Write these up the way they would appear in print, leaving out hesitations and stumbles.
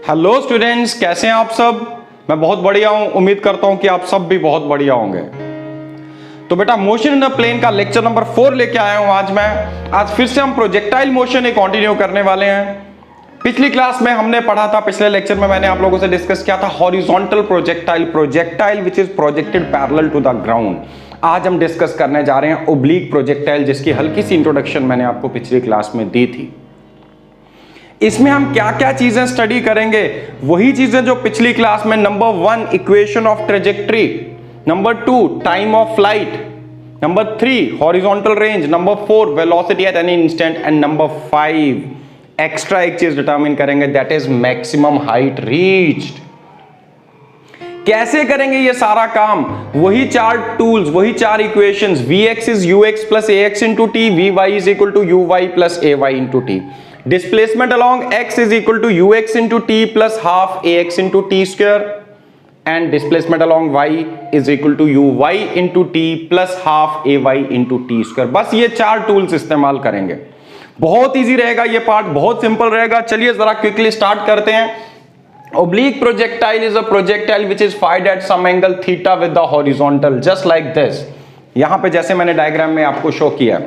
Hello students, कैसे हैं आप सब। मैं बहुत बढ़िया हूं। उम्मीद करता हूं कि आप सब भी बहुत बढ़िया होंगे। तो बेटा मोशन इन द प्लेन का लेक्चर नंबर 4 लेके आया हूं आज फिर से हम प्रोजेक्टाइल मोशन कंटिन्यू करने वाले हैं। पिछली क्लास में हमने पढ़ा था, पिछले लेक्चर में मैंने आप लोगों से डिस्कस किया था horizontal projectile which is projected parallel to the ground. आज हम डिस्कस करने जा रहे हैं ओब्लीक प्रोजेक्टाइल, जिसकी हल्की सी इंट्रोडक्शन मैंने आपको पिछली क्लास में दी थी। इसमें हम क्या क्या चीजें स्टडी करेंगे, वही चीजें जो पिछली क्लास में number 1 equation of trajectory, number 2 time of flight, number 3 horizontal range, number 4 velocity at any instant and number 5 extra एक चीज डिटरमिन करेंगे, that is maximum height reached. कैसे करेंगे ये सारा काम, वही चार टूल्स, वही चार equations, Vx is ux plus ax into T, Vy is equal to uy plus ay into T, displacement along x is equal to ux into t plus half ax into t square and displacement along y is equal to uy into t plus half ay into t square। बस ये चार tools इस्तेमाल करेंगे। बहुत easy रहेगा ये part, बहुत simple रहेगा। चलिए जरा क्विकली स्टार्ट करते हैं। Oblique projectile is a projectile which is fired at some angle theta with the horizontal, just like this। यहां पे जैसे मैंने डायग्राम में आपको शो किया।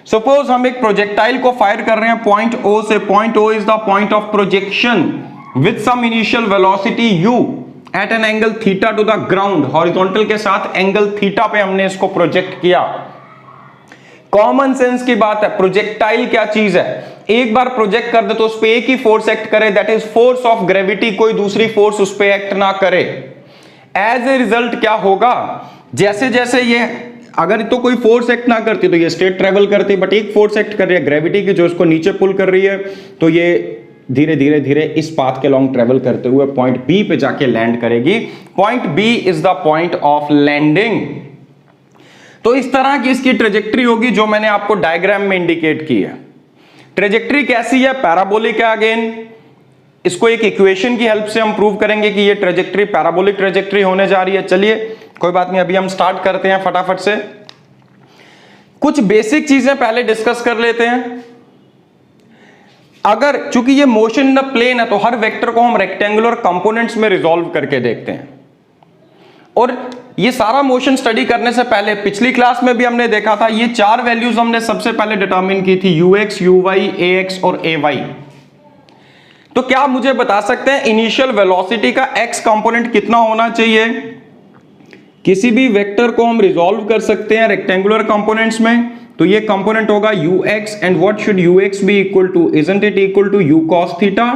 सपोज हम एक प्रोजेक्टाइल को फायर कर रहे हैं पॉइंट O से। Point O is the point of projection with some initial velocity u at an angle theta to the ground. Horizontal के साथ एंगल थीटा पे हमने इसको प्रोजेक्ट किया। कॉमन सेंस की बात है, प्रोजेक्टाइल क्या चीज है, एक बार प्रोजेक्ट कर दे तो उस पर एक ही फोर्स एक्ट करे, that is force of gravity, कोई दूसरी फोर्स उस पर एक्ट ना करे। एज ए रिजल्ट क्या होगा, जैसे जैसे ये अगर तो कोई फोर्स एक्ट ना करती तो ये स्ट्रेट ट्रेवल करती, बट एक फोर्स एक्ट कर रही है ग्रेविटी की जो इसको नीचे पुल कर रही है, तो ये धीरे धीरे धीरे इस पाथ के लॉन्ग ट्रेवल करते हुए पॉइंट बी पे जाके लैंड करेगी। Point B is the point of landing. तो इस तरह की इसकी ट्रेजेक्ट्री होगी जो मैंने आपको डायग्राम में इंडिकेट की है। ट्रेजेक्ट्री कैसी है, पैराबोलिक है। अगेन इसको एक इक्वेशन की हेल्प से हम प्रूव करेंगे कि ये ट्रेजेक्ट्री पैराबोलिक ट्रेजेक्ट्री होने जा रही है। चलिए कोई बात नहीं, अभी हम स्टार्ट करते हैं फटाफट से। कुछ बेसिक चीजें पहले डिस्कस कर लेते हैं। अगर चूंकि ये मोशन इन द प्लेन है तो हर वेक्टर को हम रेक्टेंगुलर कंपोनेंट्स में रिजॉल्व करके देखते हैं। और ये सारा मोशन स्टडी करने से पहले पिछली क्लास में भी हमने देखा था, ये चार वैल्यूज हमने सबसे पहले डिटरमिन की थी, ux, uy, ax और ay। तो क्या मुझे बता सकते हैं इनिशियल वेलोसिटी का x कंपोनेंट कितना होना चाहिए। किसी भी वेक्टर को हम रिजॉल्व कर सकते हैं रेक्टेंगुलर कंपोनेंट्स में, तो ये कंपोनेंट होगा ux and what should ux be equal to, isn't it equal to u cos theta.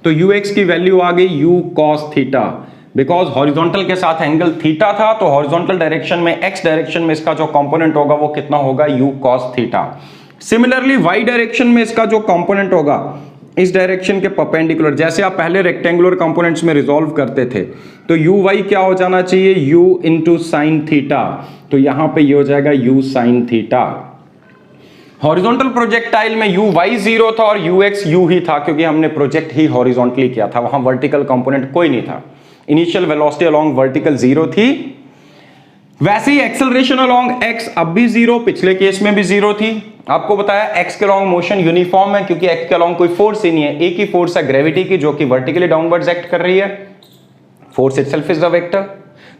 तो ux की वैल्यू आ गई u cos theta, because horizontal के साथ एंगल थीटा था, तो हॉरिजॉन्टल डायरेक्शन में x डायरेक्शन में इसका जो कंपोनेंट होगा वो कितना होगा, u cos theta. Similarly y direction में इसका जो कंपोनेंट होगा इस डायरेक्शन के परपेंडिकुलर, जैसे आप पहले रेक्टेंगुलर कंपोनेंट्स में रिजॉल्व करते थे, तो uy क्या हो जाना चाहिए, u इंटू साइन थीटा। तो यहां पे ये हो जाएगा u sine theta. Horizontal projectile में uy 0 था और ux u ही था, क्योंकि हमने प्रोजेक्ट ही हॉरिजॉन्टली किया था, वहां वर्टिकल कंपोनेंट कोई नहीं था। इनिशियल वेलोसिटी अलोंग वर्टिकल 0 थी। वैसे ही एक्सेलरेशन अलोंग x अब भी 0, पिछले केस में भी 0 थी। आपको बताया x के अलोंग मोशन यूनिफॉर्म है, क्योंकि x के अलोंग कोई फोर्स ही नहीं है, एक ही फोर्स है ग्रेविटी की, जो कि वर्टिकली डाउनवर्ड्स एक्ट कर रही है। Force itself is the vector,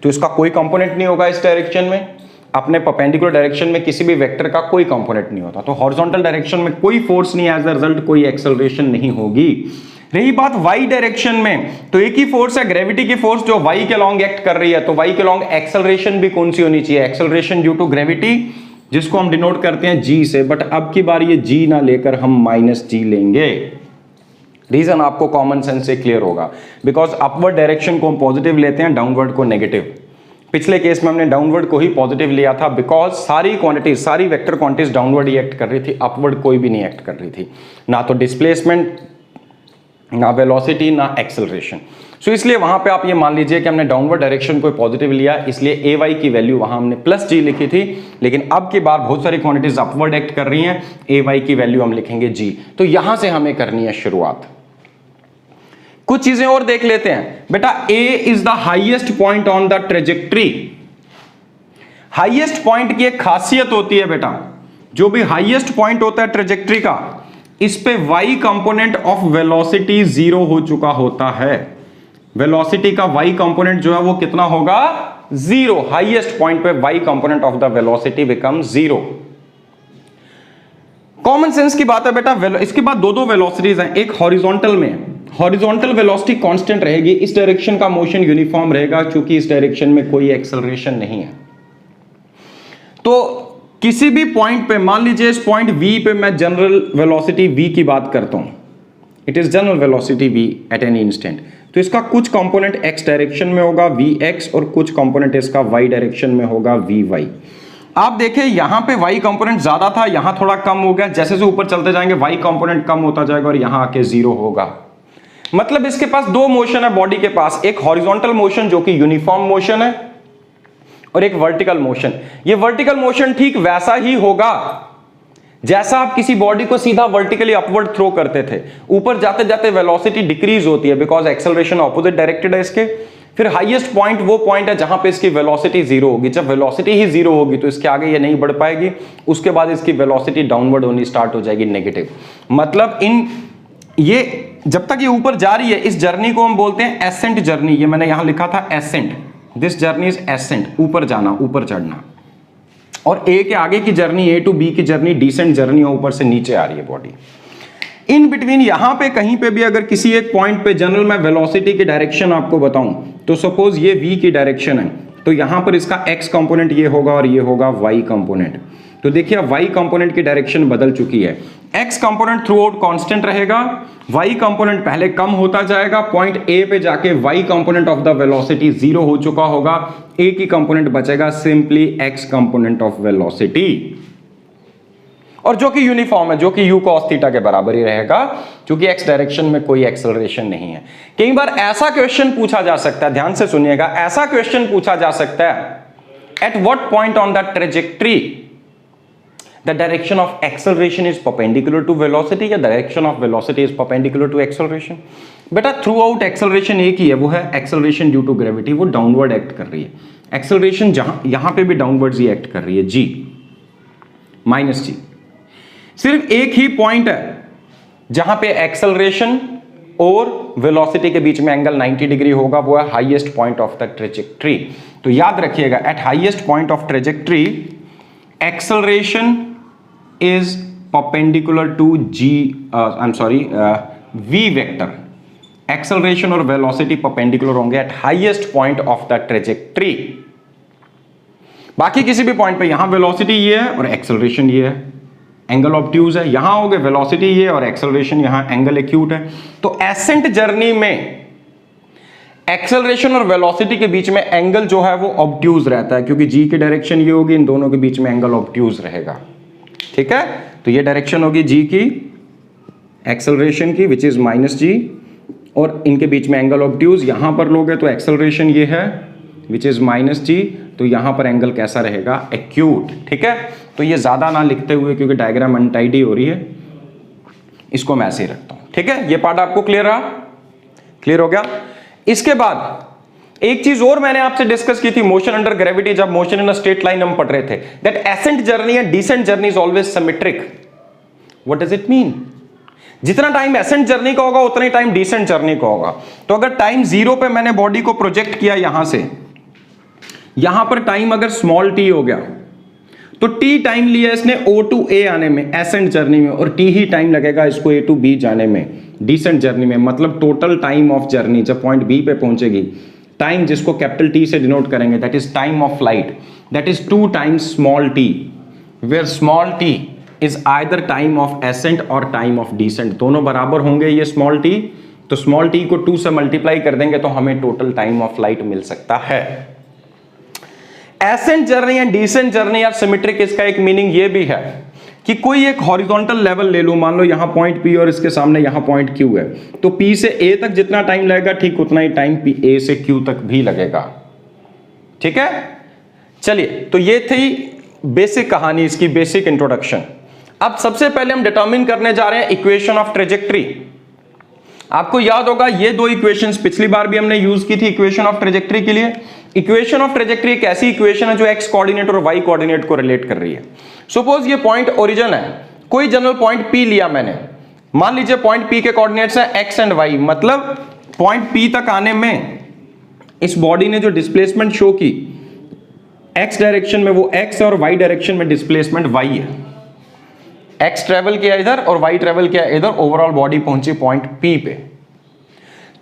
तो इसका कोई कंपोनेंट नहीं होगा इस डायरेक्शन में। अपने परपेंडिकुलर डायरेक्शन में किसी भी वेक्टर का कोई कंपोनेंट नहीं होता, तो हॉरिजॉन्टल डायरेक्शन में कोई फोर्स नहीं है, एज अ रिजल्ट कोई एक्सेलरेशन नहीं होगी। रही बात y डायरेक्शन में, तो एक ही फोर्स है ग्रेविटी की फोर्स जो y के लॉन्ग एक्ट कर रही है, तो y के लॉन्ग एक्सेलरेशन भी कौन सी होनी चाहिए, एक्सेलरेशन ड्यू टू ग्रेविटी, जिसको हम डिनोट करते हैं g से। बट अब की बार ये g ना लेकर हम माइनस g लेंगे। रीजन आपको कॉमन सेंस से क्लियर होगा, बिकॉज अपवर्ड डायरेक्शन को हम पॉजिटिव लेते हैं, डाउनवर्ड को नेगेटिव। पिछले केस में हमने डाउनवर्ड को ही पॉजिटिव लिया था, बिकॉज सारी क्वांटिटीज, सारी वेक्टर क्वांटिटीज डाउनवर्ड ही एक्ट कर रही थी, अपवर्ड कोई भी नहीं एक्ट कर रही थी, ना तो डिस्प्लेसमेंट, ना वेलोसिटी, ना एक्सेलरेशन। सो इसलिए वहां पे आप ये मान लीजिए कि हमने डाउनवर्ड डायरेक्शन को पॉजिटिव लिया, इसलिए ay की वैल्यू वहां हमने प्लस g लिखी थी। लेकिन अब की बार बहुत सारी क्वांटिटीज अपवर्ड एक्ट कर रही हैं, ay की वैल्यू हम लिखेंगे g। तो यहां से हमें करनी है शुरुआत। कुछ चीजें और देख लेते हैं। बेटा a is the highest point on the trajectory. Highest point की एक खासियत होती है बेटा, जो भी हाईएस्ट पॉइंट होता है ट्रेजेक्ट्री का, इस पे y कंपोनेंट ऑफ वेलोसिटी 0 हो चुका होता है। वेलोसिटी का y कंपोनेंट जो है वो कितना होगा? 0। हाईएस्ट पॉइंट पे y component of the velocity become 0। Common sense की बात है बेटा। इसके बाद दो वेलोसिटीज हैं, एक हॉरिजॉन्टल में, हॉरिजॉन्टल वेलोसिटी कांस्टेंट रहेगी, इस डायरेक्शन का मोशन यूनिफॉर्म रहेगा क्योंकि इस डायरेक्शन में कोई एक्सेलरेशन नहीं है। तो किसी भी पॉइंट पे, मान लीजिए इस पॉइंट V पे मैं जनरल वेलोसिटी V की बात करता हूं, it is general velocity V eight any instant, तो इसका कुछ कंपोनेंट x डायरेक्शन में होगा Vx और कुछ कंपोनेंट इसका y डायरेक्शन में होगा Vy। आप देखें यहां पे y कंपोनेंट ज्यादा था, यहां थोड़ा कम हो गया, जैसे जैसे ऊपर चलते जाएंगे y कंपोनेंट कम होता जाएगा और यहां आके 0 होगा। मतलब इसके पास दो मोशन है बॉडी के पास, एक हॉरिजॉन्टल मोशन जो कि यूनिफॉर्म मोशन है और एक वर्टिकल मोशन। ये वर्टिकल मोशन ठीक वैसा ही होगा जैसा आप किसी बॉडी को सीधा वर्टिकली अपवर्ड थ्रो करते थे। ऊपर जाते जाते वेलोसिटी डिक्रीज होती है बिकॉज एक्सेलरेशन ऑपोजिट डायरेक्टेड है इसके। फिर हाईएस्ट पॉइंट वो पॉइंट है जहां पे इसकी वेलोसिटी 0 होगी। जब वेलोसिटी ही 0 होगी तो इसके आगे ये नहीं बढ़ पाएगी, उसके बाद इसकी वेलोसिटी डाउनवर्ड होनी स्टार्ट हो जाएगी, नेगेटिव। मतलब ये जब तक ये ऊपर जा रही है इस जर्नी को हम बोलते हैं एसेंट जर्नी। ये मैंने यहां लिखा था ascent, this journey is ascent, ऊपर जाना, ऊपर चढ़ना। और ए के आगे की जर्नी, ए टू बी की जर्नी डिसेंट जर्नी, ऊपर से नीचे आ रही है बॉडी। इन बिटवीन यहां पे कहीं पे भी अगर किसी एक पॉइंट पे जनरल मैं वेलोसिटी की डायरेक्शन आपको बताऊं, तो सपोज ये v की डायरेक्शन है, तो यहां पर इसका x कंपोनेंट ये होगा और ये होगा y कंपोनेंट। तो देखिए y कंपोनेंट की डायरेक्शन बदल चुकी है। x component through out constant रहेगा, y कंपोनेंट पहले कम होता जाएगा, पॉइंट A पे जाके y component of the velocity 0 हो चुका होगा, a की कंपोनेंट बचेगा simply x component of velocity, और जो कि यूनिफॉर्म है, जो कि u cos थीटा के बराबर ही रहेगा क्योंकि x डायरेक्शन में कोई एक्सेलरेशन नहीं है। कई बार ऐसा क्वेश्चन पूछा जा सकता है, ध्यान से सुनिएगा, ऐसा क्वेश्चन पूछा जा सकता है, at what point on the trajectory the direction of acceleration is perpendicular to velocity या direction of velocity is perpendicular to acceleration। बेटा थ्रू आउट एक्सेलरेशन एक ही है, वो है एक्सेलरेशन ड्यू टू ग्रेविटी, वो डाउनवर्ड एक्ट कर रही है। एक्सेलरेशन यहां पे भी डाउनवर्ड ही एक्ट कर रही है, g माइनस g। सिर्फ एक ही पॉइंट है जहां पे एक्सेलरेशन और वेलोसिटी के बीच में एंगल 90 डिग्री होगा, वो है highest point of the trajectory. तो याद रखिएगा, eight highest point of trajectory acceleration is perpendicular to v vector। Acceleration और वेलोसिटी परपेंडिकुलर होंगे eight highest point of the trajectory. बाकी किसी भी पॉइंट पे यहां वेलोसिटी ये है और एक्सेलरेशन ये है, एंगल ऑब्ट्यूज है, यहां हो गए वेलोसिटी ये और एक्सेलरेशन, यहां एंगल एक्यूट है। तो एसेंट जर्नी में एक्सेलरेशन और वेलोसिटी के बीच में एंगल जो है वो ऑब्ट्यूज रहता है क्योंकि g की डायरेक्शन ये होगी, इन दोनों के बीच में एंगल ऑब्ट्यूज रहेगा। ठीक है, तो ये डायरेक्शन होगी g की, एक्सेलरेशन की विच इज माइनस g, और इनके बीच में एंगल ऑब्ट्यूज यहां पर लोगे तो एक्सेलरेशन ये है विच इज माइनस g, तो यहां पर एंगल कैसा रहेगा? एक्यूट। ठीक है, तो ये ज्यादा ना लिखते हुए क्योंकि डायग्राम अनटाइडी हो रही है, इसको मैं ऐसे ही रखता हूं। ठीक है, ये पार्ट आपको क्लियर रहा? क्लियर हो गया? इसके बाद एक चीज और मैंने आपसे डिस्कस की थी मोशन अंडर ग्रेविटी, जब motion in a straight line हम पढ़ रहे थे, that ascent journey and descent journey is always symmetric. What does it mean? जितना टाइम एसेंट जर्नी का होगा उतना ही टाइम डिसेंट जर्नी का होगा। तो अगर टाइम 0 पे मैंने बॉडी को प्रोजेक्ट किया यहां से, यहां पर टाइम अगर स्मॉल t हो गया तो t टाइम लिया इसने O टू A आने में एसेंट जर्नी में, और t ही टाइम लगेगा इसको A टू B जाने में डिसेंट जर्नी में। मतलब टोटल टाइम ऑफ जर्नी जब पॉइंट B पे पहुंचेगी, टाइम जिसको कैपिटल T से डिनोट करेंगे, that is time of flight, that is 2 times small t, where small t is either time of ascent और टाइम ऑफ डिसेंट, दोनों बराबर होंगे ये स्मॉल t। तो स्मॉल t को 2 से मल्टीप्लाई कर देंगे तो हमें टोटल टाइम ऑफ फ्लाइट मिल सकता है। Ascent journey and descent journey are symmetric. इसका एक मीनिंग ये भी है कि कोई एक हॉरिजॉन्टल लेवल ले लो, मान लो यहां पॉइंट P और इसके सामने यहां पॉइंट Q है, तो P से A तक जितना टाइम लगेगा ठीक उतना ही टाइम A से Q तक भी लगेगा। ठीक है, चलिए, तो ये थी बेसिक कहानी, इसकी बेसिक इंट्रोडक्शन। अब सबसे पहले हम डिटरमिन करने जा रहे हैं इक्वेशन ऑफ ट्रेजेक्ट्री। आपको याद होगा ये दो इक्वेशंस पिछली बार भी हमने यूज की थी इक्वेशन ऑफ ट्रेजेक्ट्री के लिए। इक्वेशन ऑफ ट्रेजेक्ट्री एक ऐसी इक्वेशन है जो एक्स कोऑर्डिनेट और वाई कोऑर्डिनेट को रिलेट कर रही है। सपोज ये पॉइंट ओरिजिन है, कोई जनरल पॉइंट P लिया मैंने, मान लीजिए पॉइंट P के कोऑर्डिनेट्स है x एंड y, मतलब पॉइंट P तक आने में इस बॉडी ने जो डिस्प्लेसमेंट शो की x डायरेक्शन में, वो x और y डायरेक्शन में डिस्प्लेसमेंट y है। x ट्रेवल किया इधर और y ट्रेवल किया इधर, ओवरऑल बॉडी पहुंची पॉइंट P पे।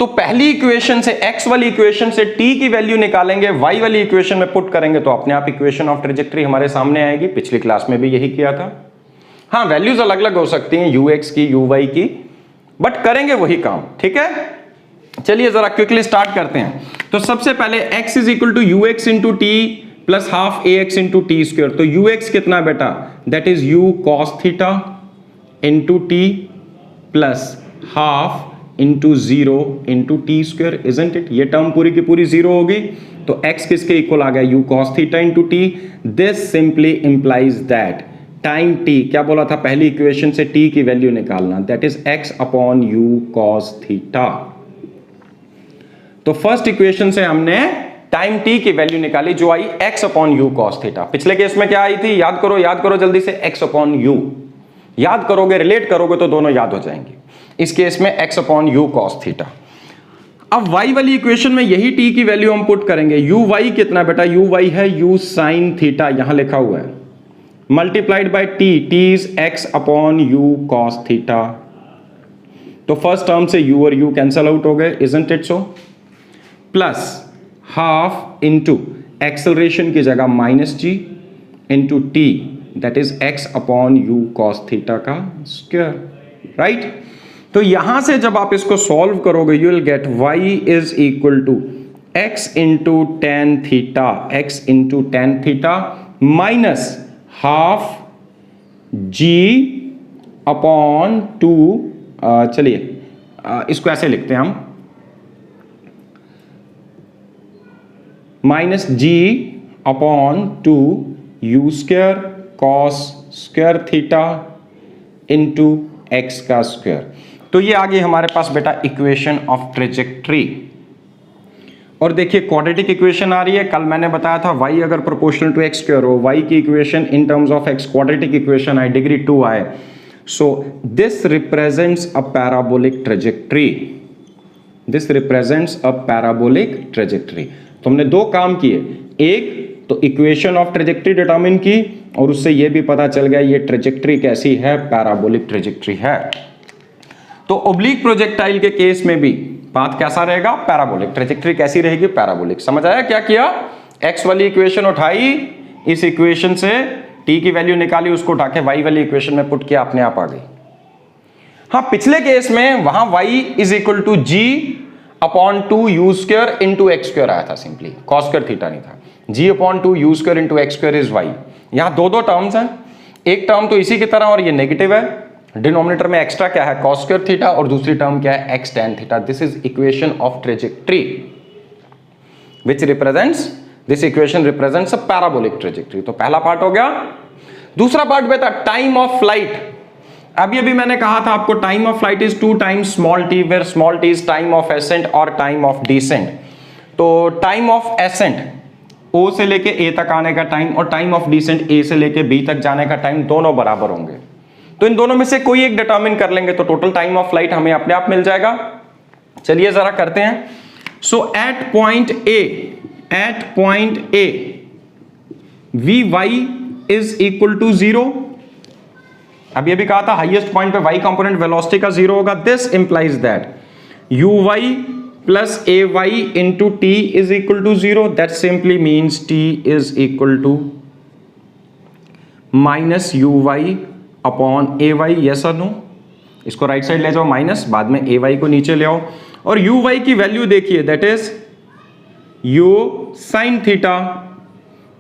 तो पहली इक्वेशन से, x वाली इक्वेशन से t की वैल्यू निकालेंगे, y वाली इक्वेशन में पुट करेंगे तो अपने आप इक्वेशन ऑफ ट्रेजेक्टरी हमारे सामने आएगी। पिछली क्लास में भी यही किया था। हाँ, वैल्यूज अलग अलग हो सकती हैं, ux की, uy की, बट करेंगे वही काम। ठीक है, चलिए जरा क्विकली स्टार्ट करते हैं। तो सबसे पहले x is equal to ux into T plus half ax into T square. तो ux कितना बेटा, that is u cos theta into T plus half into 0 into T square, isn't it. ये term पूरी की पूरी 0 होगी, तो x किसके इक्वल आ गया, u cos theta into T. This simply implies that time t, क्या बोला था पहली इक्वेशन से, t की वैल्यू निकालना, that is x upon u cos theta. तो फर्स्ट इक्वेशन से हमने टाइम t की वैल्यू निकाली जो आई x upon u cos theta. पिछले केस में क्या आई थी, याद करो जल्दी से, x अपॉन u। याद करोगे, रिलेट करोगे तो दोनों याद हो जाएंगे। इस केस में x upon u cos theta. अब y वाली इक्वेशन में यही t की वैल्यू हम पुट करेंगे। uy कितना बेटा, uy है u sin थीटा, यहां लिखा हुआ है, multiplied by t, t is x upon u cos theta. तो फर्स्ट टर्म से u और u कैंसल आउट हो गए, isn't it so, plus half into acceleration की जगह minus g into t, that is x upon u cos theta का square, right. तो यहां से जब आप इसको सॉल्व करोगे, you will get y is equal to x into tan theta, x into tan theta minus half g upon to, चलिए इसको ऐसे लिखते हैं हम, minus g upon two u square cos square theta into x का square. तो ये आ गई हमारे पास बेटा इक्वेशन ऑफ ट्रेजेक्ट्री। और देखिए क्वाड्रेटिक इक्वेशन आ रही है। कल मैंने बताया था y अगर प्रोपोर्शनल टू x स्क्वायर हो, y की equation in terms of x quadratic equation आए, डिग्री 2 आए। So this represents a parabolic trajectory, this represents a parabolic trajectory. तो हमने दो काम किए, एक तो इक्वेशन ऑफ ट्रेजेक्ट्री डिटरमिन की, और उससे यह भी पता चल गया ये ट्रेजेक्ट्री कैसी है, पैराबोलिक ट्रेजेक्ट्री है। तो ओब्लिक प्रोजेक्टाइल के केस में भी बात कैसा रहेगा, पैराबोलिक। ट्रेजेक्ट्री कैसी रहेगी, पैराबोलिक। समझ आया क्या किया, x वाली इक्वेशन उठाई, इस इक्वेशन से t की वैल्यू निकाली, उसको उठा के y वाली इक्वेशन में पुट किया, अपने आप आ गई। हाँ, पिछले केस में वहां y is equal to g upon two u square into x square आया था, सिंपली कॉस स्क्वायर थीटा नहीं था। g upon two u square into x square is y। यहां दो टर्म्स हैं, एक टर्म तो इसी की तरह और ये नेगेटिव है, डिनोमिनेटर में एक्स्ट्रा क्या है, कॉस स्क्वायर थीटा, और दूसरी टर्म क्या है, x tan theta. This is equation of trajectory which represents, this equation represents a parabolic trajectory. तो पहला पार्ट हो गया। दूसरा पार्ट बेटा टाइम ऑफ फ्लाइट। अभी मैंने कहा था आपको, time of flight is 2 times small t, where small t is time of ascent और टाइम ऑफ डिसेंट। तो टाइम ऑफ एसेंट O से लेके A तक आने का टाइम और टाइम ऑफ डिसेंट A से लेके B तक जाने का टाइम दोनों बराबर होंगे। तो इन दोनों में से कोई एक डिटरमिन कर लेंगे तो टोटल टाइम ऑफ फ्लाइट हमें अपने आप मिल जाएगा। चलिए जरा करते हैं। So at point A Vy is equal to 0। अभी कहा था हाईएस्ट पॉइंट पे y कंपोनेंट वेलोसिटी का 0 होगा। This implies that uy plus ay into t is equal to 0. That simply means t is equal to minus uy upon ay. Yes or no? इसको right side ले जाओ minus, बाद में ay को नीचे ले आओ, और uy की वैल्यू देखिए, that is u sin theta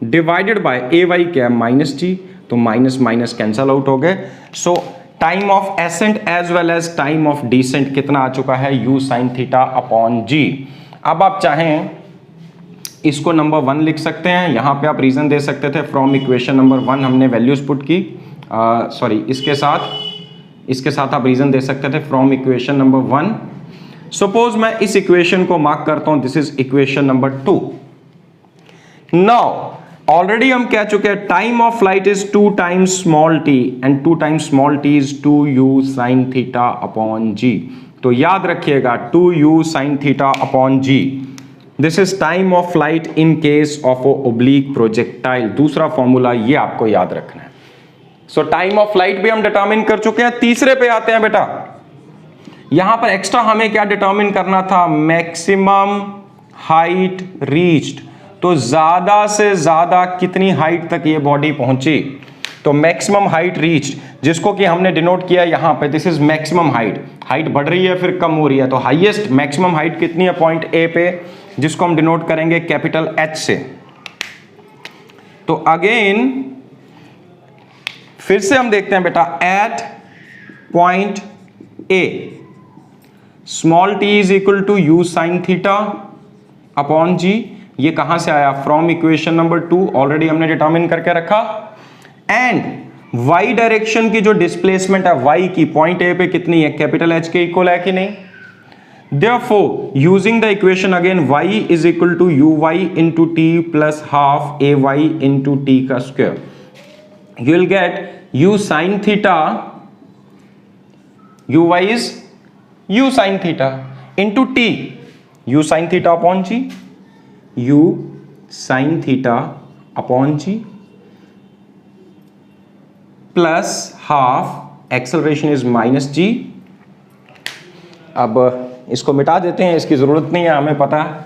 divided by ay क्या है, माइनस t। तो माइनस माइनस कैंसल आउट हो गए। So time of ascent as well as time of descent कितना आ चुका है, u sin theta upon g। अब आप चाहें इसको नंबर 1 लिख सकते हैं, यहां पे आप रीजन दे सकते थे, फ्रॉम इक्वेशन नंबर 1 हमने वैल्यूज पुट की, सॉरी इसके साथ आप रीजन दे सकते थे फ्रॉम इक्वेशन नंबर 1। सपोज मैं इस इक्वेशन को मार्क करता हूं, this is equation number 2। Now already हम कह चुके हैं time of flight is 2 times small t and 2 times small t is 2u sin theta upon g. तो याद रखिएगा 2u sin theta upon g, this is time of flight in case of oblique projectile. दूसरा formula ये आपको याद रखना है। सो time of flight भी हम डिटरमिन कर चुके हैं। तीसरे पे आते हैं बेटा, यहां पर एक्स्ट्रा हमें क्या डिटरमिन करना था, मैक्सिमम हाइट रीच्ड। तो ज्यादा से ज्यादा कितनी हाइट तक ये बॉडी पहुंची, तो मैक्सिमम हाइट रीच्ड, जिसको कि हमने डिनोट किया यहां पे, this is maximum height. Height बढ़ रही है फिर कम हो रही है, तो हाईएस्ट मैक्सिमम हाइट कितनी है पॉइंट ए पे, जिसको हम डिनोट करेंगे कैपिटल एच से। तो अगेन फिर से हम देखते हैं बेटा, at point A small t is equal to u sine theta upon g. ये कहां से आया, फ्रॉम इक्वेशन नंबर 2, ऑलरेडी हमने डिटरमिन करके रखा। एंड वाई डायरेक्शन की जो डिस्प्लेसमेंट है वाई की पॉइंट ए पे कितनी है, कैपिटल एच के इक्वल है कि नहीं। Therefore, using the equation again, y is equal to uy into t plus half ay into t का square. You will get u sin theta, uy is u sin theta into t, u sin theta upon g, u sin theta upon g plus half, acceleration is minus g. अब इसको मिटा देते हैं, इसकी जरूरत नहीं है, हमें पता है,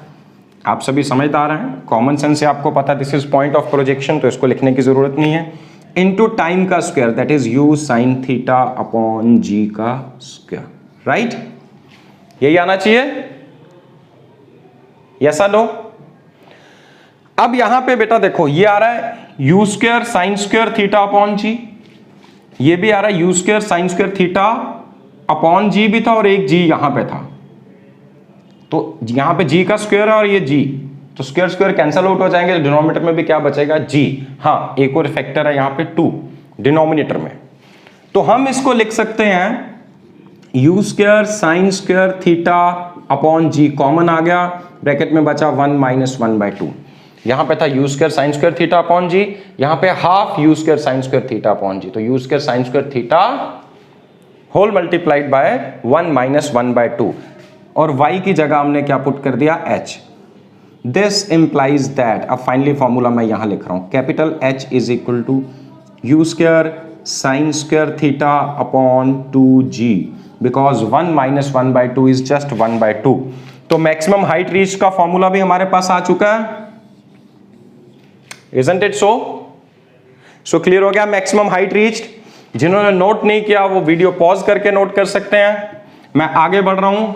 आप सभी समझदार हैं, कॉमन सेंस से आपको पता है this is point of projection, तो इसको लिखने की जरूरत नहीं है। इनटू टाइम का square, that is u sin theta upon g का स्क्वायर, राइट। यही आना चाहिए, यस और नो। अब यहां पे बेटा देखो, ये आ रहा है u square sine square theta upon g, ये भी आ रहा है u square sine square theta upon g भी था और एक g यहां पे था, तो यहां पे g का स्क्वायर है और ये g, तो स्क्वायर स्क्वायर कैंसिल आउट हो जाएंगे, डिनोमिनेटर में भी क्या बचेगा, g। हाँ, एक और फैक्टर है यहां पे 2 डिनोमिनेटर में, तो हम इसको लिख सकते हैं u square sine square theta upon g, common आ गया, ब्रैकेट में बचा 1 माइनस 1/2। यहां पे था u square sine square theta upon g, यहां पे half u square sine square theta upon g, तो u square sine square theta whole multiplied by 1 minus 1/2, और y की जगह हमने क्या पुट कर दिया, h। दिस इंप्लाइज दैट, अब फाइनली फॉर्मूला मैं यहां लिख रहा हूं, capital H is equal to u square sine square theta upon 2g, because 1 minus 1/2 is just 1/2। तो मैक्सिमम हाइट रीच का फॉर्मूला भी हमारे पास आ चुका है, isn't it so. So clear हो गया मैक्सिमम हाइट रीच्ड। जिन्होंने नोट नहीं किया वो वीडियो पॉज करके नोट कर सकते हैं। मैं आगे बढ़ रहा हूं,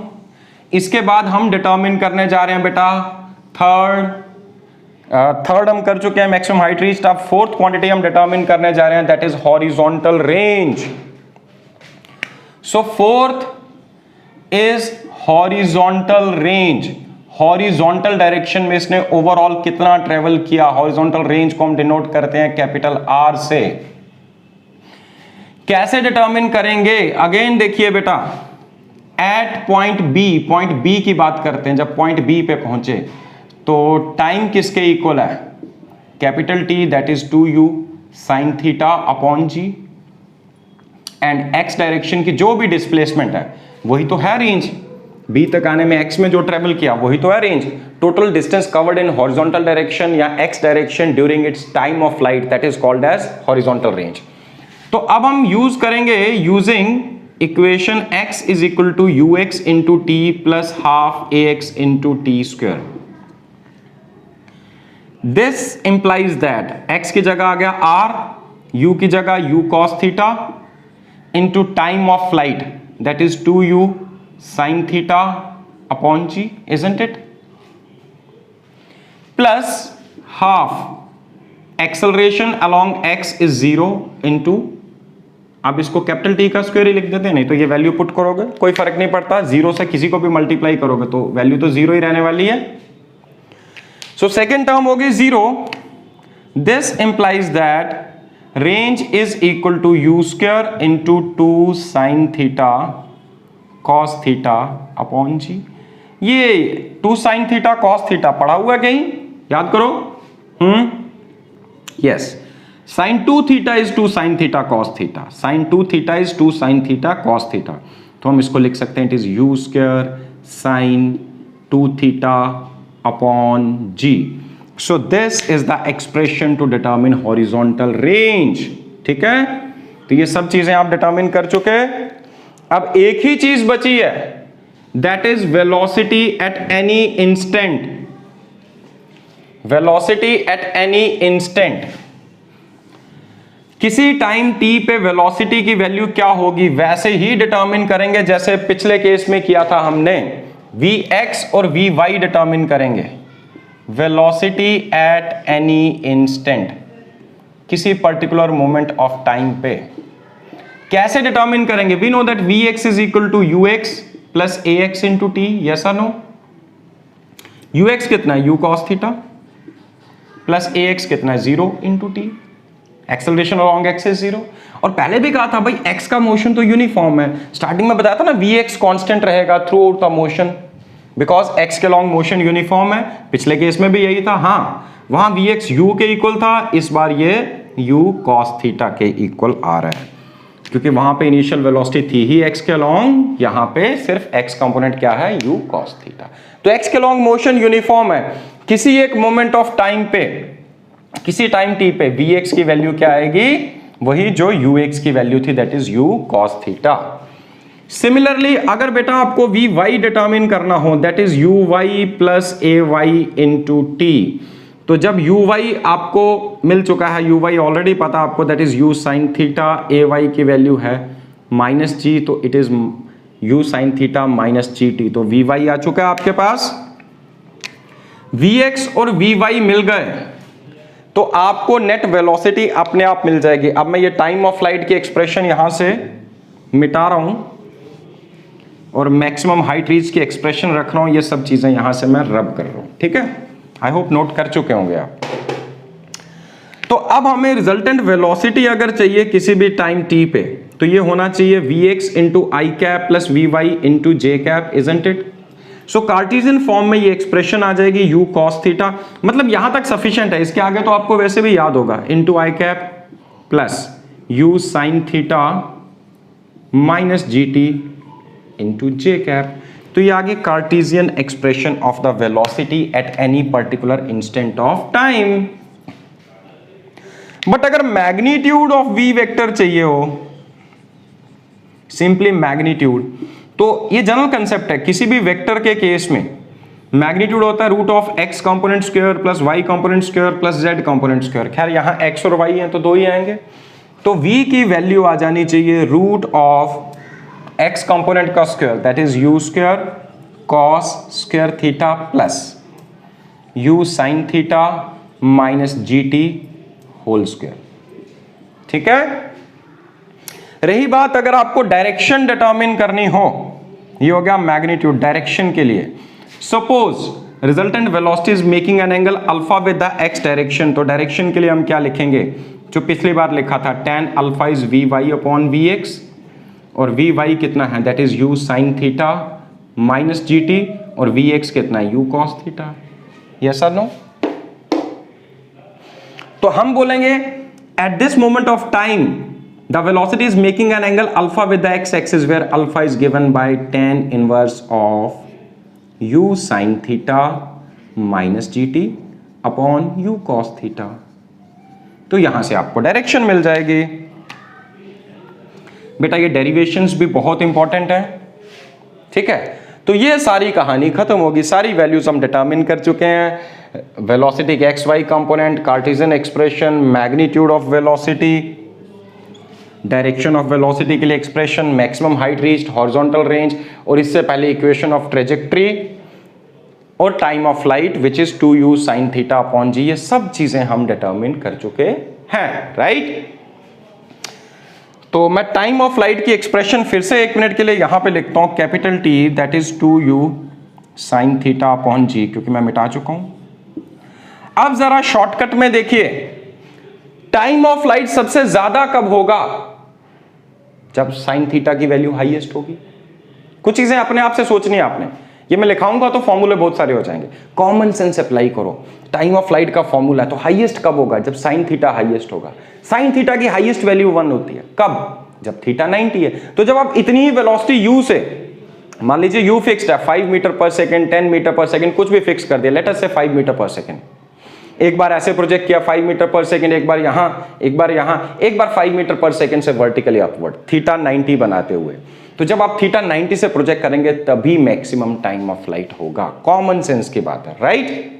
इसके बाद हम डिटरमिन करने जा रहे हैं बेटा थर्ड हम कर चुके हैं मैक्सिमम हाइट रीच्ड, अब फोर्थ क्वांटिटी हम डिटरमिन करने जा रहे हैं, that is horizontal range. So fourth is horizontal range. Horizontal direction में इसने ओवरऑल कितना ट्रेवल किया, हॉरिजॉन्टल रेंज को हम डिनोट करते हैं कैपिटल R से। कैसे डिटरमिन करेंगे, अगेन देखिए बेटा, एट पॉइंट बी की बात करते हैं। जब पॉइंट बी पे पहुंचे तो टाइम किसके इक्वल है, capital T, that is 2u sign theta upon g, and x direction की जो भी डिस्प्लेसमेंट है वही तो है रेंज, b तक आने में x में जो ट्रेवल किया वही तो है range. Total distance covered in horizontal direction या x direction during its time of flight, that is called as horizontal range. तो अब हम यूज करेंगे using equation x is equal to ux into T plus half ax into T square. This implies that x की जगह आ गया r, u की जगह u cos theta into time of flight, that is 2u sign theta upon g, isn't it, plus half acceleration along x is 0 into, अब इसको capital T का square ही लिख देते हैं, नहीं तो ये वैल्यू पुट करोगे कोई फर्क नहीं पड़ता, 0 से किसी को भी मल्टीप्लाई करोगे तो वैल्यू तो 0 ही रहने वाली है। सो सेकेंड टर्म होगी 0। This implies that range is equal to u square into 2 sine theta cos theta upon g। ये 2 साइन थीटा कॉस थीटा पढ़ा हुआ है कहीं, याद करो। Yes, sine 2 theta is 2 sine theta cos theta, sine 2 theta is 2 sine theta cos theta, तो हम इसको लिख सकते हैं it is u square sine 2 theta upon g. So this is the expression to determine horizontal range. ठीक है, तो ये सब चीजें आप डिटरमिन कर चुके हैं. अब एक ही चीज बची है, that is velocity at any instant. Velocity at any instant, किसी टाइम t पे वेलोसिटी की वैल्यू क्या होगी वैसे ही डिटरमिन करेंगे जैसे पिछले केस में किया था हमने. vx और vy डिटरमिन करेंगे. वेलोसिटी एट एनी इंस्टेंट, किसी पर्टिकुलर मोमेंट ऑफ टाइम पे कैसे डिटरमिन करेंगे? We know that vx is equal to ux plus ax into t. Yes और नो? ux कितना है? u cos theta plus ax कितना है? 0 into t. Acceleration along x is 0. और पहले भी कहा था भाई x का मोशन तो यूनिफॉर्म है. स्टार्टिंग में बताया था ना vx कांस्टेंट रहेगा through out the motion because x के अलोंग मोशन यूनिफॉर्म है. पिछले केस में भी यही था. हाँ, वहां vx u के इक्वल था, इस बार ये u cos थीटा के इक्वल आ रहा है क्योंकि वहां पे इनिशियल वेलोसिटी थी ही x के अलोंग, यहां पे सिर्फ x कंपोनेंट क्या है? u cos theta. तो x के अलोंग मोशन यूनिफॉर्म है. किसी एक मोमेंट ऑफ टाइम पे, किसी टाइम t पे vx की वैल्यू क्या आएगी? वही जो ux की वैल्यू थी, that is u cos theta. Similarly अगर बेटा आपको vy डिटरमिन करना हो, that is uy plus ay into T. तो जब uy आपको मिल चुका है, uy ऑलरेडी पता आपको, that is u sine theta, ay की वैल्यू है माइनस जी, तो it is u sine theta minus g T. तो vy आ चुका है आपके पास. vx और vy मिल गए तो आपको नेट वेलोसिटी अपने आप मिल जाएगी. अब मैं ये टाइम ऑफ फ्लाइट की एक्सप्रेशन यहां से मिटा रहा हूं और मैक्सिमम हाइट रीच की एक्सप्रेशन रख रहा हूं. ये सब चीजें यहां से मैं रब कर रहा हूं. ठीक है, आई होप नोट कर चुके होंगे आप. तो अब हमें रिजल्टेंट वेलोसिटी अगर चाहिए किसी भी टाइम t पे, तो ये होना चाहिए vx into i cap plus vy into j cap, isn't it? So Cartesian form में ये एक्सप्रेशन आ जाएगी u cos थीटा. मतलब यहां तक सफिशिएंट है. इसके आगे तो आपको वैसे भी याद होगा, into i cap plus u sine theta minus g t into j cap. तो ये आगे Cartesian expression of the velocity at any particular instant of time. But अगर मैग्नीट्यूड ऑफ v वेक्टर चाहिए हो, सिंपली मैग्नीट्यूड, तो ये general concept है. किसी भी वेक्टर के केस में मैग्नीट्यूड होता है root of x component square plus y component square plus z component square. खैर यहां x और y हैं तो दो ही आएंगे. तो v की वैल्यू आ जानी चाहिए रूट ऑफ x कंपोनेंट का square, that is u square cos square theta plus u sine theta minus g t whole square. ठीक है. रही बात अगर आपको डायरेक्शन डिटरमिन करनी हो, ये हो गया मैग्नीट्यूड डायरेक्शन के लिए. Suppose resultant velocity is making an angle alpha with the x direction. तो डायरेक्शन के लिए हम क्या लिखेंगे? जो पिछली बार लिखा था, tan alpha is vy upon vx और vy कितना है? That is u sine theta minus g T और vx कितना है? u cos theta. यस और नो? तो हम बोलेंगे at this moment of time the velocity is making an angle alpha with the x-axis where alpha is given by tan inverse of u sin theta minus gt upon u cos theta. तो यहां से आपको direction मिल जाएगी. बेटा ये derivations भी बहुत important है. ठीक है, तो ये सारी कहानी खत्म होगी. सारी वैल्यूज हम डिटरमिन कर चुके हैं. वेलोसिटी के x y component, Cartesian expression, magnitude of velocity, direction of velocity के लिए expression, maximum height reached, horizontal range, और इससे पहले इक्वेशन ऑफ ट्रेजेक्ट्री और time of flight which is 2u sin theta upon g. ये सब चीजें हम डिटरमिन कर चुके हैं. राइट. तो मैं टाइम ऑफ फ्लाइट की एक्सप्रेशन फिर से एक मिनट के लिए यहां पे लिखता हूं, capital T that is 2u sin theta upon g, क्योंकि मैं मिटा चुका हूं. अब जरा शॉर्टकट में देखिए, टाइम ऑफ फ्लाइट सबसे ज्यादा कब होगा? जब साइन थीटा की वैल्यू हाईएस्ट होगी. कुछ चीजें अपने आप से सोचनी है आपने. ये मैं लिखाऊंगा तो फॉर्मूले बहुत सारे हो जाएंगे, कॉमन सेंस अप्लाई करो। टाइम ऑफ फ्लाइट का फॉर्मूला है, तो हाईएस्ट कब होगा? जब साइन थीटा हाईएस्ट होगा। साइन थीटा की हाईएस्ट वैल्यू 1 होती है, कब? जब थीटा 90 है। तो जब आप इतनी ही वेलोसिटी u से, मान लीजिए u फिक्स्ड है 5 मीटर पर सेकंड, 10 मीटर पर सेकंड, कुछ भी फिक्स कर दिया, लेट अस से 5 मीटर पर सेकंड। एक बार ऐसे प्रोजेक्ट किया 5 मीटर पर सेकंड, एक बार यहां, एक बार यहां, एक बार 5 मीटर पर सेकंड से वर्टिकली अपवर्ड, थीटा 90 बनाते हुए। तो जब आप थीटा 90 से प्रोजेक्ट करेंगे तभी मैक्सिमम टाइम ऑफ फ्लाइट होगा। कॉमन सेंस की बात है, राइट?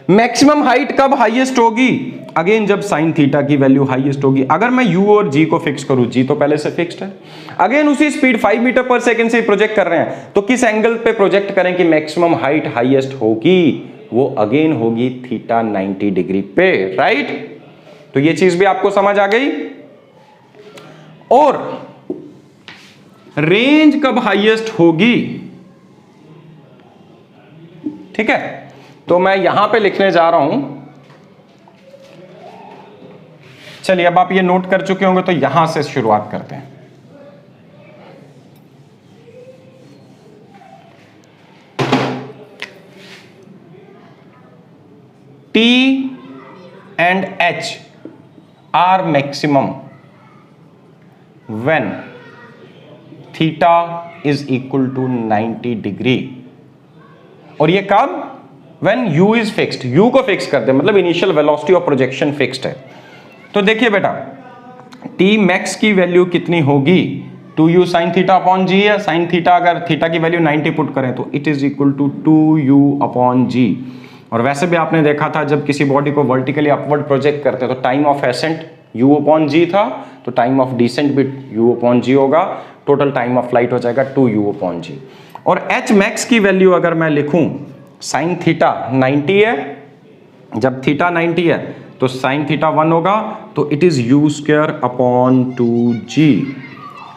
मैक्सिमम हाइट कब हाईएस्ट होगी? अगेन जब साइन थीटा की वैल्यू हाईएस्ट होगी। अगर मैं u और g को फिक्स करूं, g तो पहले से फिक्स्ड है, अगेन उसी स्पीड 5 मीटर पर सेकंड से प्रोजेक्ट कर रहे हैं, तो किस एंगल पे प्रोजेक्ट करें कि मैक्सिमम हाइट हाईएस्ट होगी? वो अगेन होगी थीटा 90 डिग्री पे, राइट? तो ये चीज भी आपको समझ आ गई। और रेंज कब हाईएस्ट होगी? ठीक है, तो मैं यहां पे लिखने जा रहा हूं। चलिए, अब आप ये नोट कर चुके होंगे तो यहां से शुरुआत करते हैं। T and H are maximum when theta is equal to 90 degree। और ये कब? When u is fixed, u को फिक्स कर दे, मतलब initial velocity of projection fixed है। तो देखिए बेटा, t max की वैल्यू कितनी होगी? 2u sin theta upon g है। sin थीटा, अगर थीटा की वैल्यू 90 पुट करें तो it is equal to 2u upon g। और वैसे भी आपने देखा था जब किसी बॉडी को वर्टिकली अपवर्ड प्रोजेक्ट करते हैं तो time of accent u upon g था, तो टाइम ऑफ डिसेंट भी u अपॉन g होगा, टोटल टाइम ऑफ फ्लाइट हो जाएगा 2u अपॉन g। और h max की वैल्यू अगर मैं लिखूं, साइन थीटा 90 है, जब थीटा 90 है तो साइन थीटा 1 होगा, तो it is u square upon 2g।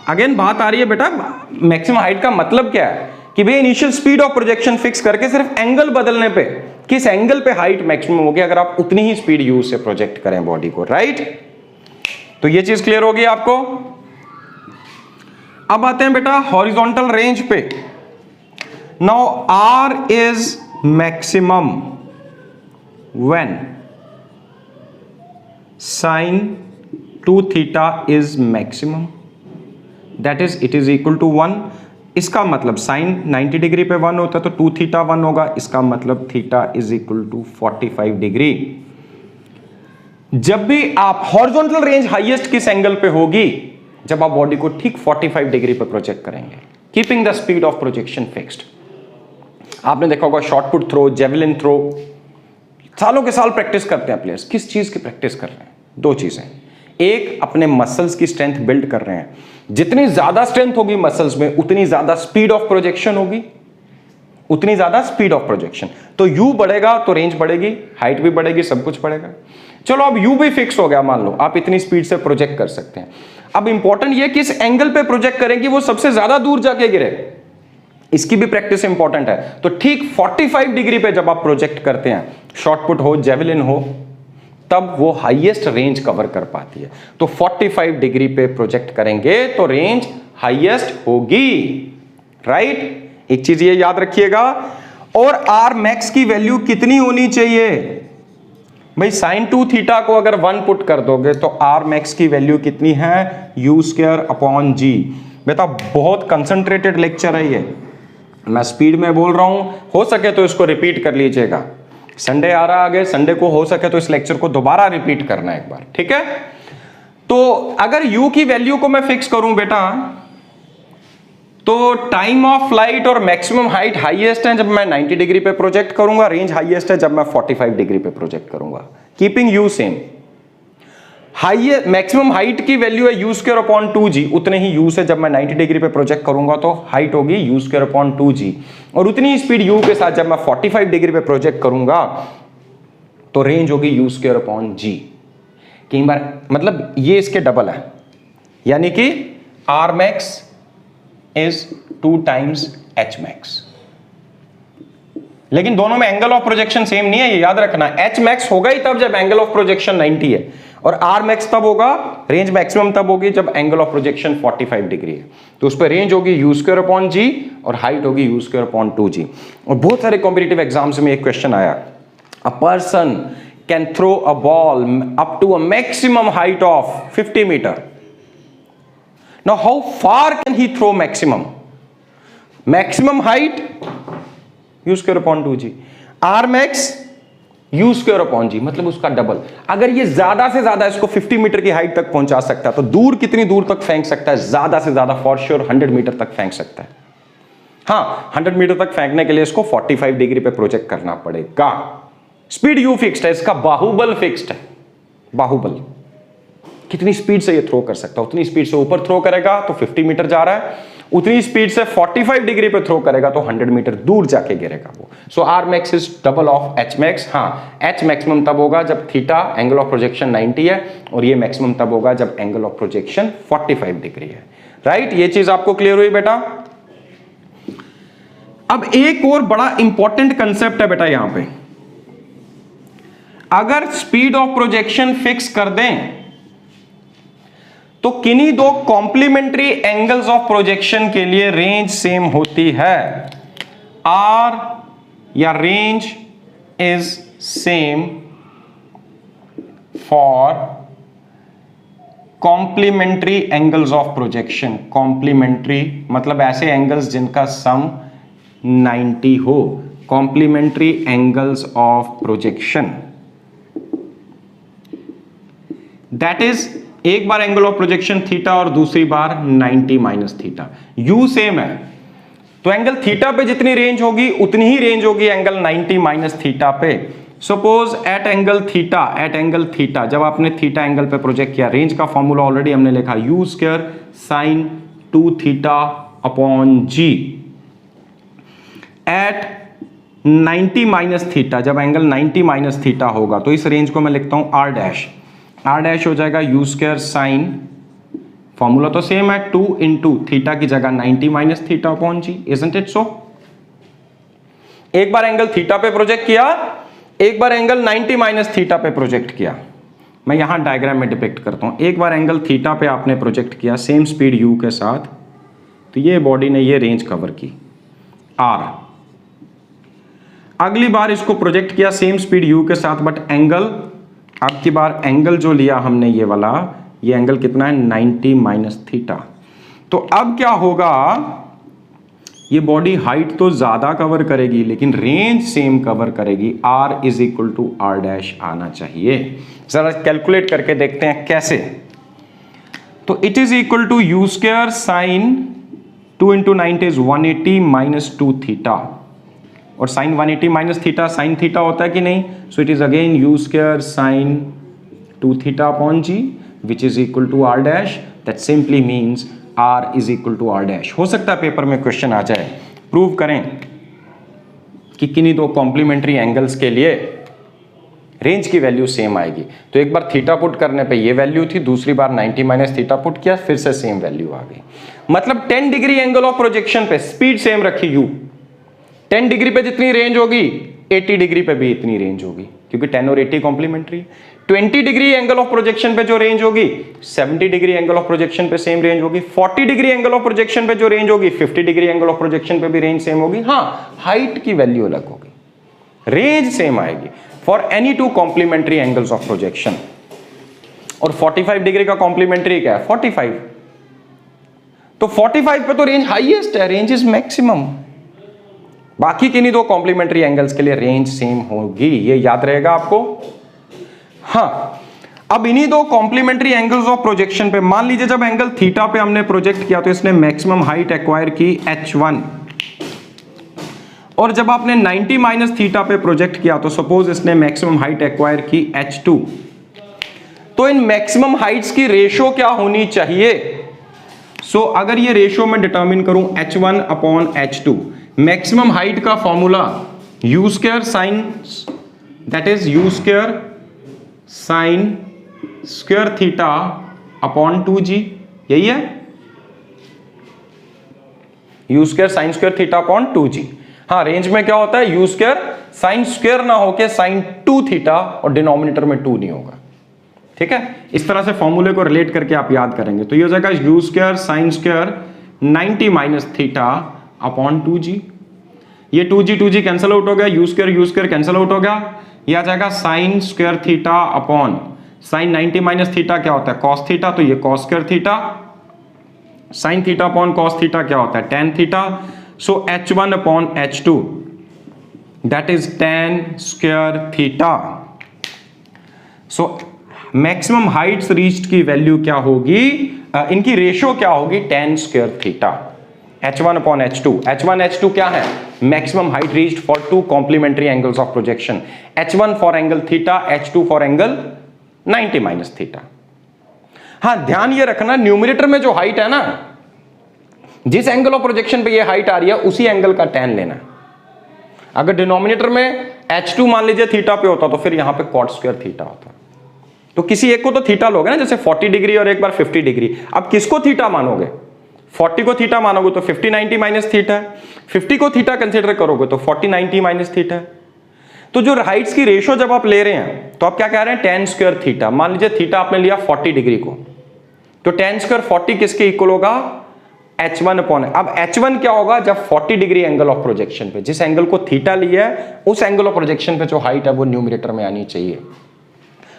Again बात आ रही है बेटा, मैक्सिमम हाइट का मतलब क्या है कि भाई initial speed of projection fix करके सिर्फ एंगल बदलने पे किस एंगल पे हाइट मैक्सिमम होगी अगर आप उतनी ही स्पीड u से प्रोजेक्ट करें बॉडी को, राइट? तो ये चीज क्लियर होगी आपको। अब आते हैं बेटा हॉरिजॉन्टल रेंज पे। Now r is maximum when sin 2 theta is maximum, that is it is equal to 1। इसका मतलब साइन 90 डिग्री पे 1 होता है तो 2 थीटा 1 होगा, इसका मतलब theta is equal to 45 degree. जब भी आप हॉरिजॉन्टल रेंज हाईएस्ट किस एंगल पे होगी? जब आप बॉडी को ठीक 45 डिग्री पे प्रोजेक्ट करेंगे, keeping the speed of projection fixed. आपने देखा होगा shot put throw, javelin throw, सालों के साल प्रैक्टिस करते हैं प्लेयर्स। किस चीज की प्रैक्टिस कर रहे हैं? दो चीजें, एक अपने मसल्स की स्ट्रेंथ बिल्ड कर रहे हैं। जितनी ज्यादा स्ट्रेंथ होगी मसल्स में उतनी ज्यादा स्पीड ऑफ प्रोजेक्शन होगी, उतनी ज्यादा स्पीड ऑफ प्रोजेक्शन। तो u बढ़ेगा तो रेंज बढ़ेगी, हाइट भी बढ़ेगी, सब कुछ बढ़ेगा। चलो अब u भी फिक्स हो गया, मान लो आप इतनी स्पीड से प्रोजेक्ट कर सकते हैं। अब इंपॉर्टेंट ये किस एंगल पे प्रोजेक्ट करेंगे वो सबसे ज्यादा दूर जाके गिरे, इसकी भी प्रैक्टिस इंपॉर्टेंट है। तो ठीक 45 डिग्री पे जब आप प्रोजेक्ट करते हैं, शॉर्ट पुट हो, जेवलिन हो, तब वो हाईएस्ट रेंज कवर कर पाती है। तो 45 डिग्री पे प्रोजेक्ट करेंगे तो रेंज हाईएस्ट होगी, राइट? एक चीज ये याद रखिएगा। और आर मैक्स की वैल्यू कितनी होनी चाहिए भाई? साइन 2 थीटा को अगर 1 पुट कर दोगे तो आर मैक्स की वैल्यू कितनी है? u square upon g। बेटा बहुत कंसंट्रेटेड लेक्चर है ये, मैं स्पीड में बोल रहा हूं, हो सके तो इसको रिपीट कर लीजिएगा। संडे आ रहा आगे, संडे को हो सके तो इस लेक्चर को दोबारा रिपीट करना एक बार, ठीक है? तो अगर u की वैल्यू को मैं फिक्स करूं बेटा, तो टाइम ऑफ फ्लाइट और मैक्सिमम हाइट हाईएस्ट है जब मैं 90 डिग्री पे प्रोजेक्ट करूंगा, रेंज हाईएस्ट है जब मैं 45 डिग्री पे प्रोजेक्ट करूंगा, keeping u same. Highest maximum height की वैल्यू है u स्क्वायर अपॉन 2g, उतने ही u से जब मैं 90 डिग्री पे प्रोजेक्ट करूंगा तो हाइट होगी u स्क्वायर अपॉन 2g, और उतनी ही स्पीड u के साथ जब मैं 45 डिग्री पे प्रोजेक्ट करूंगा तो रेंज होगी u स्क्वायर अपॉन g। कई बार मतलब ये इसके डबल है, यानी कि r max is 2 times h max। लेकिन दोनों में एंगल ऑफ प्रोजेक्शन सेम नहीं है, ये याद रखना। h max होगा ही तब जब एंगल ऑफ प्रोजेक्शन 90 है, और r max तब होगा, रेंज मैक्सिमम तब होगी जब एंगल ऑफ प्रोजेक्शन 45 डिग्री है। तो उस पर रेंज होगी u स्क्वायर अपॉन g, और हाइट होगी u स्क्वायर अपॉन 2g। और बहुत सारे कॉम्पिटिटिव एग्जाम्स में एक क्वेश्चन आया, a person can throw a ball up to a maximum height of 50 metre. Now how far can he throw maximum? Maximum height u square upon 2g, r max u square upon g, मतलब उसका double. अगर ये ज्यादा से ज्यादा इसको 50 metre की height तक पहुंचा सकता है तो दूर कितनी दूर तक फेंक सकता है? ज्यादा से ज्यादा फॉर श्योर 100 मीटर तक फेंक सकता है। हाँ, 100 मीटर तक फेंकने के लिए इसको 45 डिग्री पे प्रोजेक्ट करना पड़ेगा। स्पीड u फिक्स्ड है, इसका बाहुबल फिक्स्ड है। बाहुबल कितनी स्पीड से ये थ्रो कर सकता है, उतनी स्पीड से ऊपर थ्रो करेगा तो 50 मीटर जा रहा है, उतनी स्पीड से 45 डिग्री पे थ्रो करेगा तो 100 मीटर दूर जाके गिरेगा वो। So R max is double of h max. हाँ, एच मैक्सिमम तब होगा जब थीटा एंगल ऑफ प्रोजेक्शन 90 है, और ये मैक्सिमम तब होगा जब एंगल ऑफ प्रोजेक्शन 45 डिग्री है। राइट, ये चीज आपको क्लियर हुई बेटा? अब एक और बड़ा इंपॉर्टेंट कंसेप्ट है बेटा यहां पे, अगर स्पीड ऑफ प्रोजेक्शन फिक्स कर दें तो किन्हीं दो कॉम्प्लीमेंट्री एंगल्स ऑफ प्रोजेक्शन के लिए रेंज सेम होती है। आर या range is same for complementary angles of projection. Complementary मतलब ऐसे एंगल्स जिनका सम 90 हो। Complementary angles of projection, that is एक बार एंगल ऑफ प्रोजेक्शन थीटा और दूसरी बार 90 माइनस थीटा। यू सेम है तो एंगल थीटा पे जितनी रेंज होगी उतनी ही रेंज होगी एंगल 90 माइनस थीटा पे। सपोज एट एंगल थीटा जब आपने थीटा एंगल पे प्रोजेक्ट किया, रेंज का फॉर्मूला ऑलरेडी हमने लिखा, u square sine 2 theta upon g. At 90 minus theta जब एंगल 90 माइनस थीटा होगा तो इस रेंज को मैं लिखता हूं आर डैश। आर डैश हो जाएगा यू स्क्वायर साइन, फॉर्मूला तो सेम है, 2 इंटू थीटा की जगह 90 minus theta upon g. Isn't it so? एक बार एंगल थीटा पे प्रोजेक्ट किया, एक बार एंगल 90 माइनस थीटा पे प्रोजेक्ट किया। मैं यहां डायग्राम में डिपिक्ट करता हूं। एक बार एंगल थीटा पे आपने प्रोजेक्ट किया सेम स्पीड u के साथ, तो ये बॉडी ने ये रेंज कवर की r। अगली बार इसको प्रोजेक्ट किया सेम स्पीड u के साथ, बट एंगल, अब की बार एंगल जो लिया हमने ये वाला, ये एंगल कितना है 90 माइनस थीटा। तो अब क्या होगा, ये बॉडी हाइट तो ज्यादा कवर करेगी लेकिन रेंज सेम कवर करेगी। r is equal to are dash आना चाहिए। जरा कैलकुलेट करके देखते हैं कैसे। तो it is equal to u square sine 2 into 90 is 180 minus 2 theta, और sine 180 minus theta sine theta होता है कि नहीं? So it is again u square sine 2 theta upon g which is equal to are dash. That simply means are is equal to are dash. हो सकता है paper में question आ जाए, prove करें कि किन्हीं दो कॉम्प्लीमेंट्री एंगल्स के लिए रेंज की वैल्यू सेम आएगी। तो एक बार थीटा पुट करने पे ये वैल्यू थी, दूसरी बार 90 माइनस थीटा पुट किया, फिर से सेम वैल्यू आ गई। मतलब 10 डिग्री एंगल ऑफ प्रोजेक्शन पे स्पीड सेम रखी u, 10 डिग्री पे जितनी रेंज होगी 80 डिग्री पे भी इतनी रेंज होगी, क्योंकि 10 और 80 complementary. 20 degree angle of projection पे जो रेंज होगी 70 डिग्री एंगल ऑफ प्रोजेक्शन पे सेम रेंज होगी। 40 डिग्री एंगल ऑफ प्रोजेक्शन पे जो रेंज होगी 50 डिग्री एंगल ऑफ प्रोजेक्शन पे भी रेंज सेम होगी। हाँ, हाइट की वैल्यू अलग होगी, रेंज सेम आएगी for any two complementary angles of projection. और 45 डिग्री का कॉम्प्लीमेंट्री क्या है? 45। तो 45 पे तो रेंज हाईएस्ट है, रेंज इज मैक्सिमम। बाकी किन्हीं दो कॉम्प्लीमेंट्री एंगल्स के लिए रेंज सेम होगी, ये याद रहेगा आपको। हाँ, अब इन्हीं दो कॉम्प्लीमेंट्री एंगल्स ऑफ प्रोजेक्शन पे मान लीजिए जब एंगल थीटा पे हमने प्रोजेक्ट किया तो इसने मैक्सिमम हाइट एक्वायर की h1, और जब आपने 90 माइनस थीटा पे प्रोजेक्ट किया तो सपोज इसने मैक्सिमम हाइट एक्वायर की h2। तो इन मैक्सिमम हाइट्स की रेशो क्या होनी चाहिए? सो अगर ये रेशो मैं डिटरमिन करूं h1 upon h2, maximum height का formula u square sine, that is u square sine square theta upon 2g, यही है u square sine square theta upon 2g। हाँ, रेंज में क्या होता है, यू स्क्वायर साइन स्क्वायर ना होके साइन 2 थीटा और डिनोमिनेटर में 2 नहीं होगा। ठीक है, इस तरह से फॉर्मूले को रिलेट करके आप याद करेंगे। तो ये हो जाएगा u square sine square 90 minus theta upon 2g, ये 2g कैंसिल आउट हो गया, यू स्क्वायर कैंसिल आउट हो गया, ये आ जाएगा sign square theta upon sine 90 minus theta क्या होता है कॉस थीटा, तो ये cos square theta, sine theta upon cos theta क्या होता है tan theta, so h1 upon h2 that is ten square theta. So maximum Heights reached की value क्या होगी, इनकी रेशियो क्या होगी ten square theta, h1 upon h2। h1 h2 क्या है, maximum height reached for two complementary angles of projection, h1 for angle theta, h2 for angle 90 minus theta. हाँ ध्यान ये रखना, न्यूमरेटर में जो हाइट है ना, जिस एंगल ऑफ प्रोजेक्शन पे ये हाइट आ रही है उसी एंगल का tan लेना। अगर डिनोमिनेटर में h2 मान लीजिए थीटा पे होता तो फिर यहां पे cot स्क्वायर थीटा होता, तो किसी एक को तो थीटा लोगे ना, जैसे 40 डिग्री और एक बार 50 डिग्री। अब किसको थीटा मानोगे, 40 को थीटा मानोगे तो 50 90 माइनस थीटा, 50 को थीटा कंसीडर करोगे तो 40 90 माइनस थीटा। तो जो हाइट्स की रेशियो जब आप ले रहे हैं तो आप क्या कह रहे हैं टेन स्क्वायर थीटा, मान लीजिए थीटा आपने लिया 40 डिग्री को, तो टेन स्क्वायर 40 किसके इक्वल होगा h1 अपॉन। अब h1 क्या होगा, जब 40 डिग्री एंगल ऑफ प्रोजेक्शन पे, जिस एंगल को थीटा लिया है उस एंगल ऑफ प्रोजेक्शन पे जो हाइट है वो न्यूमरेटर में आनी चाहिए।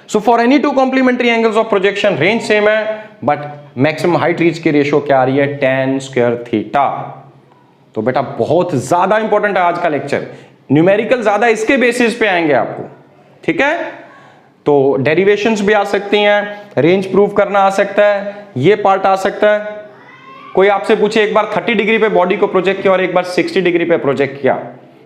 So for any two complementary angles of projection range same है, बट मैक्सिमम हाइट रीच की रेशियो क्या आ रही है टेन स्क्वायर थीटा। तो बेटा बहुत ज्यादा इंपॉर्टेंट है आज का लेक्चर, न्यूमेरिकल ज्यादा इसके बेसिस पे आएंगे आपको, ठीक है। तो डेरिवेशंस भी आ सकती हैं, रेंज प्रूव करना आ सकता है, ये पार्ट आ सकता है। कोई आपसे पूछे एक बार 30 डिग्री पे बॉडी को प्रोजेक्ट किया और एक बार 60 डिग्री पे प्रोजेक्ट किया,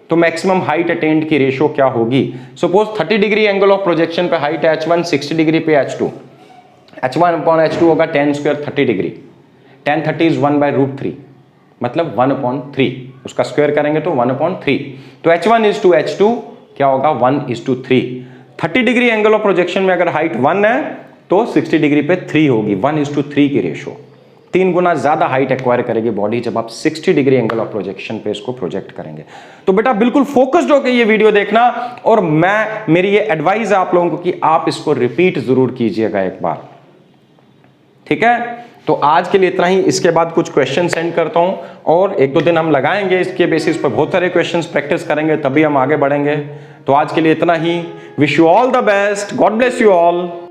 तो मैक्सिमम हाइट अटेन्ड की रेशियो क्या होगी। Suppose 30 degree angle of projection पे हाइट है h1, 60 डिग्री पे h2, h1 अपॉन h2 होगा ten square 30 degree, ten 30 is 1/√3, मतलब 1/3, उसका स्क्वायर करेंगे तो 1/3, तो h1 इज टू h2 क्या होगा 1:3। 30 डिग्री एंगल ऑफ प्रोजेक्शन में अगर हाइट 1 है तो 60 डिग्री पे 3 होगी, 1:3 की रेशियो, 3 गुना ज्यादा हाइट एक्वायर करेगी बॉडी जब आप 60 डिग्री एंगल ऑफ प्रोजेक्शन पे इसको प्रोजेक्ट करेंगे। तो बेटा बिल्कुल फोकस्ड होकर ये वीडियो देखना, और मेरी ये एडवाइस है आप लोगों को कि आप इसको रिपीट जरूर कीजिएगा एक बार, ठीक है। तो आज के लिए इतना ही, इसके बाद कुछ क्वेश्चन सेंड करता हूं और 1-2 दिन हम लगाएंगे इसके बेसिस पर, बहुत सारे क्वेश्चंस प्रैक्टिस करेंगे तभी हम आगे बढ़ेंगे। तो आज के लिए इतना ही, wish you all the best, God bless you all.